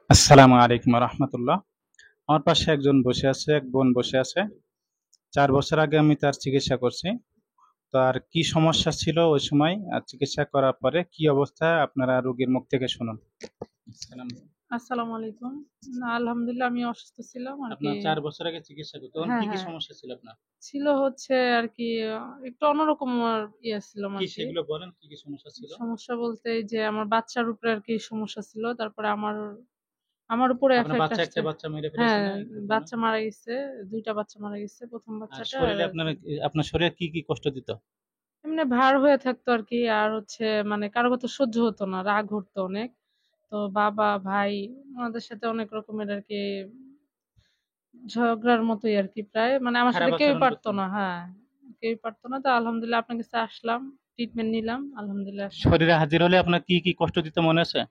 আসসালামু আলাইকুম রহমতুল্লাহ। আমার পাশে একজন বসে আছে, এক বোন বসে আছে। 4 বছর আগে আমি তার চিকিৎসা করছি। তার কি সমস্যা ছিল ওই সময়, আর চিকিৎসা করার পরে কি অবস্থা, আপনারা রোগীর মুখ থেকে শুনুন। সালাম। আসসালামু আলাইকুম। না, আলহামদুলিল্লাহ আমি অসুস্থ ছিলাম আরকি। আপনার 4 বছর আগে চিকিৎসা করতে তখন হ্যাঁ, কি কি হ্যাঁ। সমস্যা ছিল আপনার? ছিল হচ্ছে আরকি একটু অন্যরকম ছিলাম কি আরকি। সেগুলো বলেন, কি কি সমস্যা ছিল? সমস্যা বলতে এই যে আমার বাচ্চার উপরে আরকি সমস্যা ছিল। তারপরে আমার আমার উপরে আপনার এফেক্ট বাচ্চা আসছে। একটা বাচ্চা মেরে ফেলেছে হ্যাঁ, না, একটু বলেন। বাচ্চা মারা গেছে। ২ টা বাচ্চা মারা গেছে। ১ম আর বাচ্চাটা আর শরীরে আপনার শরীরে কি কি কষ্ট দিত? এমনি ভার হয়ে থাকতো আরকি। আর হচ্ছে মানে কারো কথা সহ্য হতো না। রাগ হতো অনেক। তো বাবা, ভাই ওনাদের সাথে অনেক রকমের আরকি ঝগড়ার মতোই আরকি প্রায়। মানে আমার খারাপ সাথে কেউই আচরণ পারত করতেন? না। হ্যাঁ, কেউই পারত না। তো আলহামদুলিল্লাহ আপনার কাছে আসলাম। ট্রিটমেন্ট নিলাম। আলহামদুলিল্লাহ এখন শরীরে হাজির হলে আপনার কি কি কষ্ট দিত মনে আছে?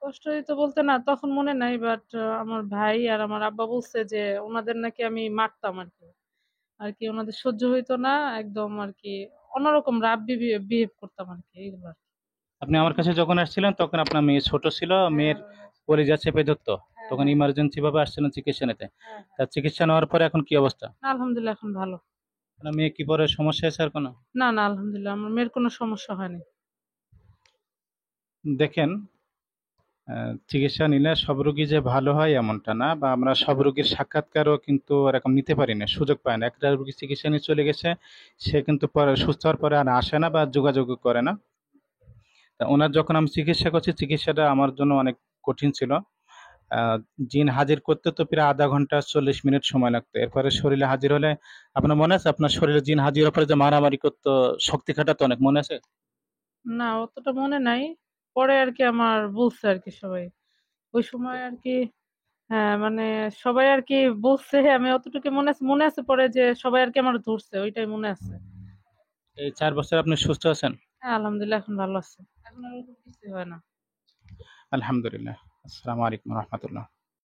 কষ্ট দিত বলতে না তখন মনে নাই। বাট আমার ভাই আর আমার আব্বা বলছে যে উনাদের নাকি আমি মারতাম আরকি। আরকি উনাদের সহ্য হইতো না। একদম আরকি অন্যরকম রাফ বিহেভ করতাম আরকি এগুলো আরকি। আপনি আমার কাছে যখন আসছিলেন তখন আপনার মেয়ে ছোট ছিল, হ্যাঁ, মেয়ের কলিজা চেপে ধরতো। হ্যাঁ, তখন হ্যাঁ, ইমার্জেন্সি ভাবে আসছিলেন চিকিৎসা নিতে। হ্যাঁ, হ্যাঁ। তার চিকিৎসা নেওয়ার পরে এখন কি অবস্থা? না আলহামদুলিল্লাহ এখন ভালো। আপনার মেয়ে কি পরে সমস্যা হয়েছে আর কোনো? না, না আলহামদুলিল্লাহ আমার মেয়ের কোনো সমস্যা হয়নি। দেখেন, চিকিৎসা নিলে সব রোগী যে ভালো হয় এমনটা না, বা আমরা সব রোগীর সাক্ষাৎকারও কিন্তু এরকম নিতে পারি না, সুযোগ পায় না। একটা রোগী চিকিৎসা নিয়ে চলে গেছে, সে কিন্তু পরে সুস্থ হওয়ার পরে আর আসে না বা যোগাযোগ করে না। তা ওনার যখন আমি চিকিৎসা করছি, চিকিৎসাটা আমার জন্য অনেক কঠিন ছিল। আহ, জিন হাজির করতে তো প্রায় আধা ঘন্টা 40 মিনিট সময় লাগতো। এরপরে শরীরে হাজির হলে, আপনার মনে আছে আপনার শরীরে জিন হাজির হওয়ার পরে যে মারামারি করতো, শক্তি খাটাতো অনেক, মনে আছে? না অতটা মনে নাই। পরে আরকি আমার বলছে আরকি সবাই। ওই সময় আরকি হ্যাঁ, মানে সবাই আরকি বলছে আমি অতটুকু মনে আছে পরে যে সবাই আরকি আমার ধরছে ওইটাই মনে আছে। এই 4 বছর আপনি সুস্থ আছেন? হ্যাঁ, আলহামদুলিল্লাহ এখন ভালো আছে। এখন আর ওরকম কিছুই হয় না। আলহামদুলিল্লাহ। আসসালামু আলাইকুম রহমতুল্লাহ।